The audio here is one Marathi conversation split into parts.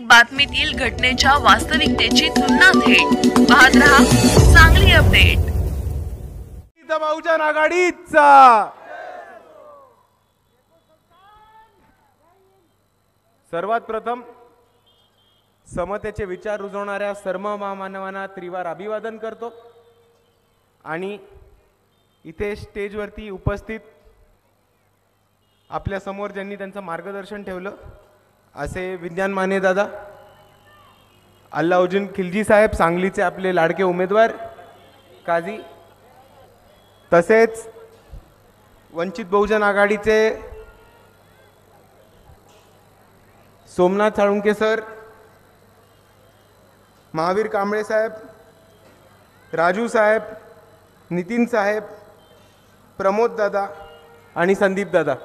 प्रत्येक बातमीतील घटनेच्या वास्तविकतेची तुलना थेट पाहत रहा सांगली अपडेट। बहुजन आघाडीचा सर्वात प्रथम समतेचे विचार रुजवणाऱ्या सर्व महामानवांना त्रिवार अभिवादन करतो आणि इथे स्टेजवरती उपस्थित आपल्या समोर ज्यांनी त्यांचं मार्गदर्शन ठेवलं असे विज्ञान माने दादा, अल्लाउद्दीन खिलजी साहेब, सांगलीचे आपले लाडके उमेदवार काझी, तसेच वंचित बहुजन आघाडीचे सोमनाथ साळुंके सर, महावीर कांबळे साहेब, राजू साहेब, नितीन साहेब, प्रमोद दादा आणि संदीप दादा,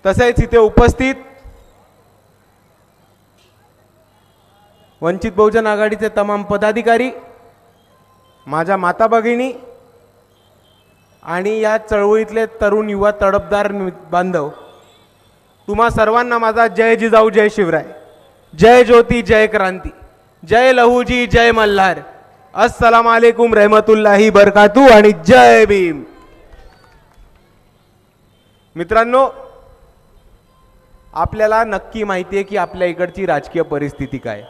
तसेच इथे उपस्थित वंचित बहुजन आघाडीचे तमाम पदाधिकारी, माझ्या माता भगिनी आणि या चळवळीतले तरुण युवा तडफदार बांधव, तुम्हा सर्वांना माझा जय जिजाऊ, जय शिवराय, जय ज्योती, जय क्रांती, जय लहूजी, जय मल्हार, अस्सलाम वालेकुम रहमतुल्लाही बरकातू आणि जय भीम। मित्रांनो, आपल्याला नक्की माहिती आहे की आपल्या इकडची राजकीय परिस्थिती काय।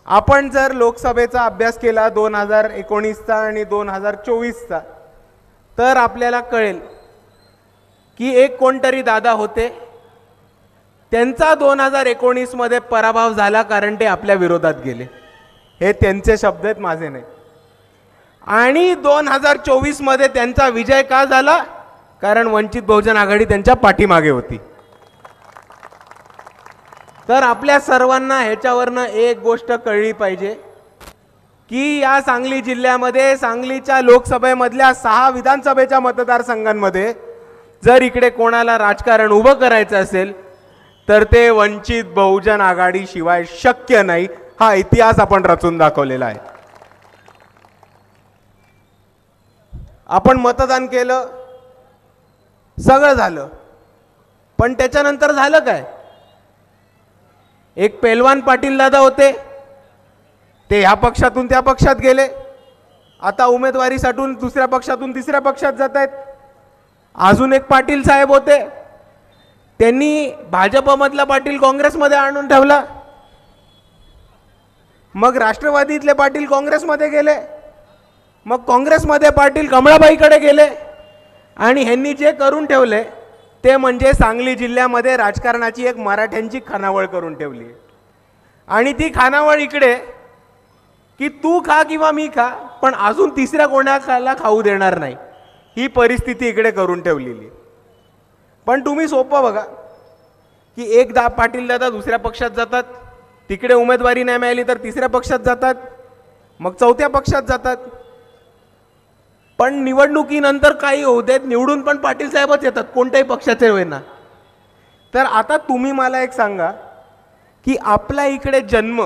आपण जर लोकसभेचा अभ्यास केला 2019चा आणि 2024चा तर आपल्याला कळेल की एक कोणतरी दादा होते, त्यांचा 2019 मध्ये पराभव झाला कारण ते आपल्या विरोधात गेले। हे त्यांचे शब्द आहेत, माझे नाही। आणि 2024 मध्ये त्यांचा विजय का झाला? कारण वंचित बहुजन आघाडी त्यांच्या पाठीमागे होती। तर आपल्या सर्वांना ह्याच्यावरनं एक गोष्ट कळली पाहिजे की या सांगली जिल्ह्यामध्ये, सांगलीच्या लोकसभेमधल्या 6 विधानसभेच्या मतदारसंघांमध्ये जर इकडे कोणाला राजकारण उभं करायचं असेल तर ते वंचित बहुजन आघाडी शिवाय शक्य नाही। हा इतिहास आपण रचून दाखवलेला आहे। आपण मतदान केलं, सगळं झालं, पण त्याच्यानंतर झालं काय? एक पेलवान पाटील दादा होते, ते ह्या पक्षातून त्या पक्षात गेले, आता उमेदवारीसाठी दुसऱ्या पक्षातून तिसऱ्या पक्षात जात आहेत। अजून एक पाटील साहेब होते, त्यांनी भाजपमधला पाटील काँग्रेसमध्ये आणून ठेवला, मग राष्ट्रवादीतले पाटील काँग्रेसमध्ये गेले, मग काँग्रेसमध्ये पाटील कमळाबाईकडे गेले आणि ह्यांनी जे करून ठेवले ते म्हणजे सांगली जिल्ह्यामध्ये राजकारणाची एक मराठ्यांची खानावळ करून ठेवली। आणि ती खानावळ इकडे की तू खा किंवा मी खा, पण अजून तिसऱ्या कोणाला खाऊ देणार नाही, ही परिस्थिती इकडे करून ठेवलेली। पण तुम्ही सोपं बघा की एक पाटील दादा दुसऱ्या पक्षात जातात, तिकडे उमेदवारी नाही मिळाली तर तिसऱ्या पक्षात जातात, मग चौथ्या पक्षात जातात, पण निवडणुकीनंतर काही होऊ देत, निवडून पण पाटील साहेबच येतात, कोणत्याही पक्षाचे होईना। तर आता तुम्ही मला एक सांगा की आपल्या इकडे जन्म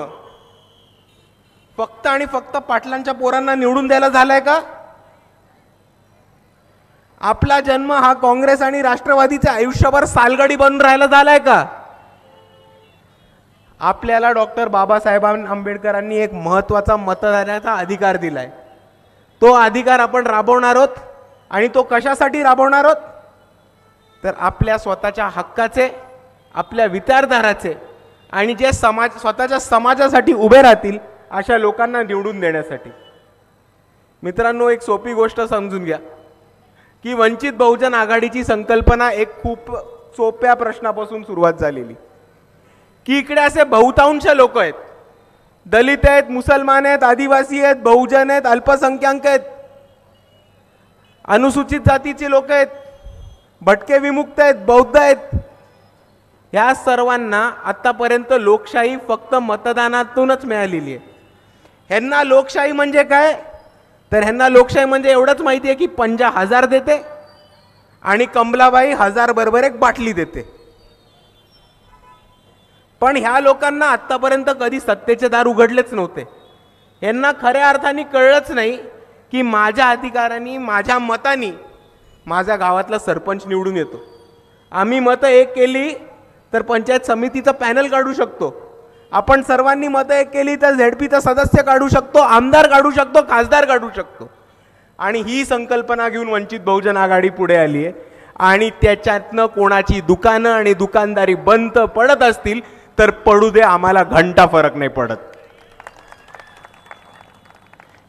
फक्त आणि फक्त पाटलांच्या पोरांना निवडून द्यायला झालाय का? आपला जन्म हा काँग्रेस आणि राष्ट्रवादीचे आयुष्यभर सालगडी बनून राहायला झालाय का? आपल्याला डॉक्टर बाबासाहेब आंबेडकरांनी एक महत्त्वाचा मतदानाचा अधिकार दिलाय, तो अधिकार आपण राबवणार आहोत। आणि तो कशासाठी राबवणार आहोत? तर आपल्या स्वतःच्या हक्काचे, आपल्या विचारधाराचे आणि जे स्वतःच्या समाजासाठी उभे राहतील अशा लोकांना निवडून देण्यासाठी। मित्रांनो, एक सोपी गोष्ट समजून घ्या की वंचित बहुजन आघाडीची संकल्पना एक खूप सोप्या प्रश्नापासून सुरुवात झालेली की इकडे असे बहुतांश लोक आहेत, दलित आहेत, मुसलमान आहेत, आदिवासी आहेत, बहुजन आहेत, अल्पसंख्याक आहेत, अनुसूचित जातीचे लोक आहेत, भटके विमुक्त आहेत, बौद्ध आहेत। या सर्वांना आतापर्यंत लोकशाही फक्त मतदानातूनच मिळालेली आहे। ह्यांना लोकशाही म्हणजे काय? तर ह्यांना लोकशाही म्हणजे एवढंच माहिती आहे की पंजा 1000 देते आणि कमलाबाई 1000 बरोबर एक बाटली देते। पण ह्या लोकांना आतापर्यंत कधी सत्तेचे दार उघडलेच नव्हते। यांना खऱ्या अर्थाने कळलंच नाही की माझ्या अधिकारांनी, माझ्या मतांनी माझ्या गावातला सरपंच निवडून येतो। आम्ही मतं एक केली तर पंचायत समितीचं पॅनल काढू शकतो. आपण सर्वांनी मतं एक केली तर झेडपीचा सदस्य काढू शकतो, आमदार काढू शकतो, खासदार काढू शकतो. आणि ही संकल्पना घेऊन वंचित बहुजन आघाडी पुढे आली आहे. आणि त्याच्यातनं कोणाची दुकानं आणि दुकानदारी बंद पडत असतील तर पडू दे, आम्हाला घंटा फरक नाही पडत.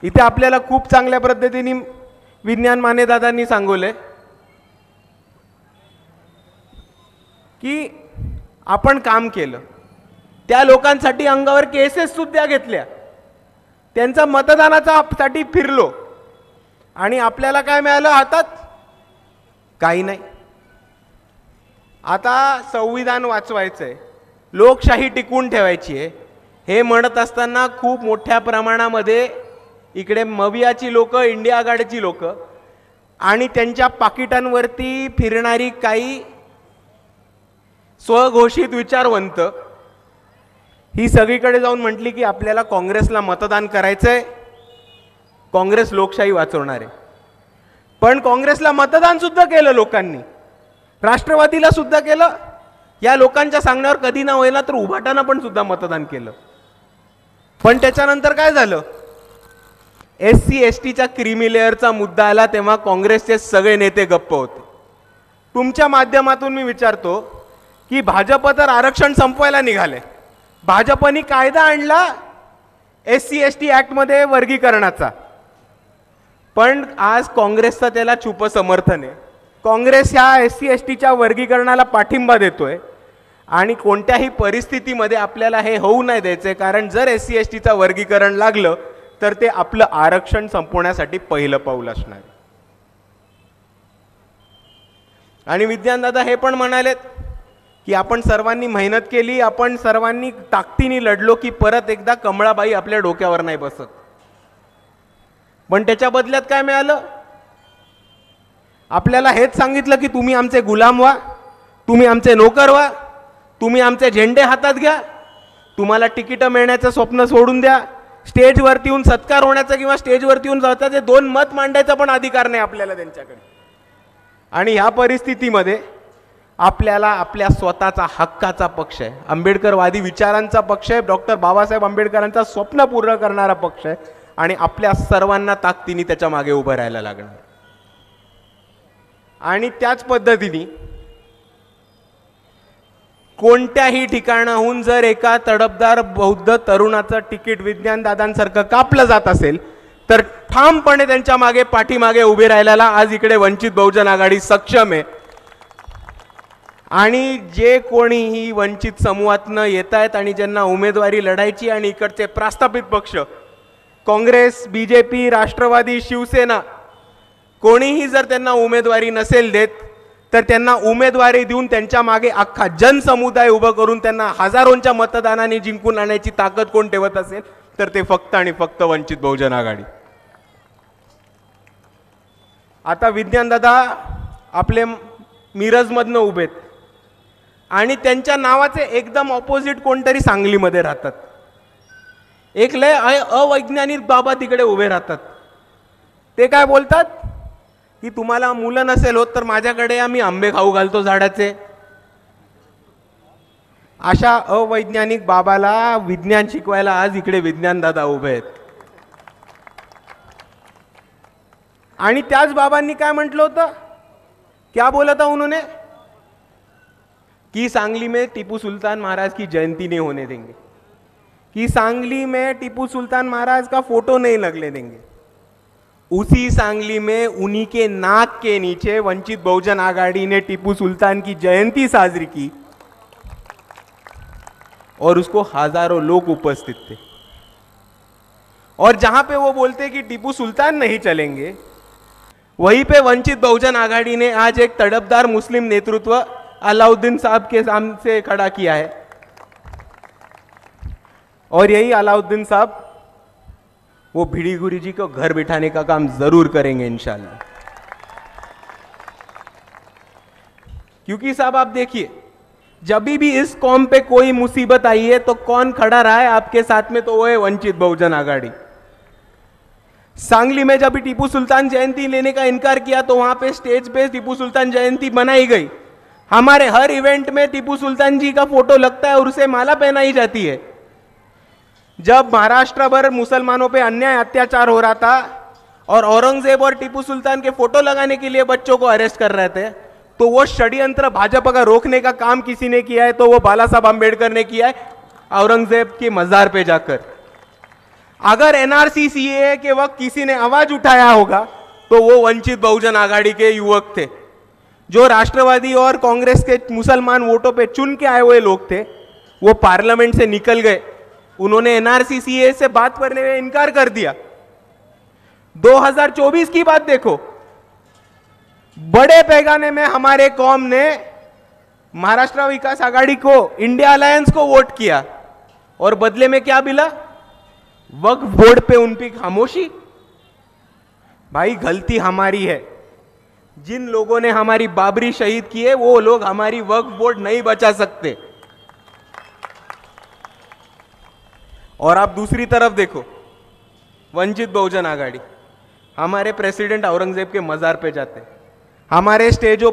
इथे आपल्याला खूप चांगल्या पद्धतीने विज्ञान मानेदादांनी सांगवले की आपण काम केलं, त्या लोकांसाठी अंगावर केसेस सुद्धा घेतल्या, त्यांचा मतदानाचा साठी फिरलो आणि आपल्याला काय मिळालं हातात? काही नाही. आता संविधान वाचवायचंय, लोकशाही टिकवून ठेवायची आहे हे म्हणत असताना खूप मोठ्या प्रमाणामध्ये इकडे मवियाची लोक, इंडिया आघाडीची लोक आणि त्यांच्या पाकिटांवरती फिरणारी काही स्वघोषित विचारवंत ही सगळीकडे जाऊन म्हटली की आपल्याला काँग्रेसला मतदान करायचंय, काँग्रेस लोकशाही वाचवणार आहे. पण काँग्रेसला मतदान सुद्धा केलं लोकांनी, राष्ट्रवादीला सुद्धा केलं, या लोकांच्या सांगण्यावर कधी ना होईना तर उभाटानं पण सुद्धा मतदान केलं. पण त्याच्यानंतर काय झालं? SC STच्या क्रीमी लेअरचा मुद्दा आला तेव्हा काँग्रेसचे सगळे नेते गप्प होते. तुमच्या माध्यमातून मी विचारतो की भाजप तर आरक्षण संपवायला निघाले, भाजपनी कायदा आणला SC ST ॲक्टमध्ये वर्गीकरणाचा, पण आज काँग्रेसचं त्याला छुप समर्थन आहे. काँग्रेस ह्या SC STच्या वर्गीकरणाला पाठिंबा देतोय आणि कोणत्याही परिस्थितीमध्ये आपल्याला हे होऊ नाही द्यायचंय, कारण जर SC STचं वर्गीकरण लागलं तर ते आपलं आरक्षण संपवण्यासाठी पहिलं पाऊल असणार. आणि विज्ञानदादा हे पण म्हणालेत की आपण सर्वांनी मेहनत केली, आपण सर्वांनी ताकदीने लढलो की परत एकदा कमळाबाई आपल्या डोक्यावर नाही बसत. पण त्याच्या बदल्यात काय मिळालं? आपल्याला हेच सांगितलं की तुम्ही आमचे गुलाम व्हा, तुम्ही आमचे नोकर व्हा, तुम्ही आमचे झेंडे हातात घ्या, तुम्हाला तिकीटं मिळण्याचं स्वप्न सोडून द्या, स्टेजवरती येऊन सत्कार होण्याचं किंवा स्टेजवरती येऊन स्वतःचे 2 मत मांडायचा पण अधिकार नाही आपल्याला त्यांच्याकडे. आणि ह्या परिस्थितीमध्ये आपल्याला आपल्या स्वतःचा हक्काचा पक्ष आहे, आंबेडकरवादी विचारांचा पक्ष आहे, डॉक्टर बाबासाहेब आंबेडकरांचा स्वप्न पूर्ण करणारा पक्ष आहे आणि आपल्या सर्वांना ताकदीने त्याच्या मागे उभं राहायला लागणार. आणि त्याच पद्धतीने कोणत्याही ठिकाणाहून जर एका तडफदार बौद्ध तरुणाचं तिकीट विज्ञानदादांसारखं कापलं जात असेल तर ठामपणे त्यांच्या मागे पाठीमागे उभे राहायला आज इकडे वंचित बहुजन आघाडी सक्षम आहे. आणि जे कोणीही वंचित समूहातनं येत आहेत आणि ज्यांना उमेदवारी लढायची आणि इकडचे प्रस्थापित पक्ष काँग्रेस, BJP, राष्ट्रवादी, शिवसेना कोणीही जर त्यांना उमेदवारी नसेल देत तर त्यांना उमेदवारी देऊन त्यांच्या मागे अख्खा जनसमुदाय उभं करून त्यांना हजारोंच्या मतदानाने जिंकून आणण्याची ताकद कोण ठेवत असेल तर ते फक्त आणि फक्त वंचित बहुजन आघाडी. आता विज्ञानदादा आपले मिरजमधनं उभेत आणि त्यांच्या नावाचे एकदम ऑपोजिट कोणतरी सांगलीमध्ये राहतात. एक लय अवैज्ञानिक बाबा तिकडे उभे राहतात. ते काय बोलतात की तुम्हाला मुलं नसेल होत तर माझ्याकडे आम्ही आंबे खाऊ घालतो झाडाचे. अशा अवैज्ञानिक बाबाला विज्ञान शिकवायला आज इकडे विज्ञानदादा उभे आहेत. आणि त्याच बाबांनी काय म्हटलं होतं? क्या बोला था उन्होंने कि सांगली में टीपू सुल्तान महाराज की जयंती नहीं होने देंगे, कि सांगली में टीपू सुल्तान महाराज का फोटो नहीं लगने देंगे. उसी सांगली में उन्हीं के नाक के नीचे वंचित बहुजन आघाड़ी ने टीपू सुल्तान की जयंती साजरी की और उसको हजारों लोग उपस्थित थे. और जहां पे वो बोलते कि टीपू सुल्तान नहीं चलेंगे, वहीं पे वंचित बहुजन आघाड़ी ने आज एक तड़पदार मुस्लिम नेतृत्व अलाउद्दीन साहब के सामने से खड़ा किया है. और यही अलाउद्दीन साहब वो भिड़ी गुरु जी को घर बिठाने का काम जरूर करेंगे इंशाल्लाह. क्योंकि साहब आप देखिए, जब भी इस कौम पे कोई मुसीबत आई है तो कौन खड़ा रहा है आपके साथ में? तो वो है वंचित बहुजन आघाड़ी. सांगली में जब टीपू सुल्तान जयंती लेने का इनकार किया तो वहां पे स्टेज पे टीपू सुल्तान जयंती बनाई गई, हमारे हर इवेंट में टीपू सुल्तान जी का फोटो लगता है और उसे माला पहनाई जाती है। जब महाराष्ट्र भर मुसलमानों पे अन्याय अत्याचार हो रहा था और औरंगजेब और टीपू सुल्तान के फोटो लगाने के लिए बच्चों को अरेस्ट कर रहे थे, तो वो षड्यंत्र भाजपा का रोकने का काम किसी ने किया है, तो वो बाला साहब आंबेडकर ने किया है औरंगजेब की मजार पे जाकर। अगर एनआरसी सीएए के वक्त किसी ने आवाज उठाया होगा तो वो वंचित बहुजन आघाड़ी के युवक थे, जो राष्ट्रवादी और कांग्रेस के मुसलमान वोटों पे चुन के आए हुए लोग थे। वो पार्लियामेंट से निकल गए, उन्होंने एनआरसी सीएए से बात करने में इनकार कर दिया। 2024 की बात देखो, बड़े पैमाने में हमारे कौम ने महाराष्ट्र विकास आघाड़ी को, इंडिया अलायंस को वोट किया और बदले में क्या मिला? वक्फ बोर्ड पे उनकी खामोशी। भाई गलती हमारी है, जिन लोगों ने हमारी बाबरी शहीद की है वो लोग हमारी वक्फ बोर्ड नहीं बचा सकते। और आप दूसरी तरफ देखो, वंचित बहुजन आघाड़ी, हमारे प्रेसिडेंट औरंगजेब के मजार पे जाते हैं, हमारे स्टेजों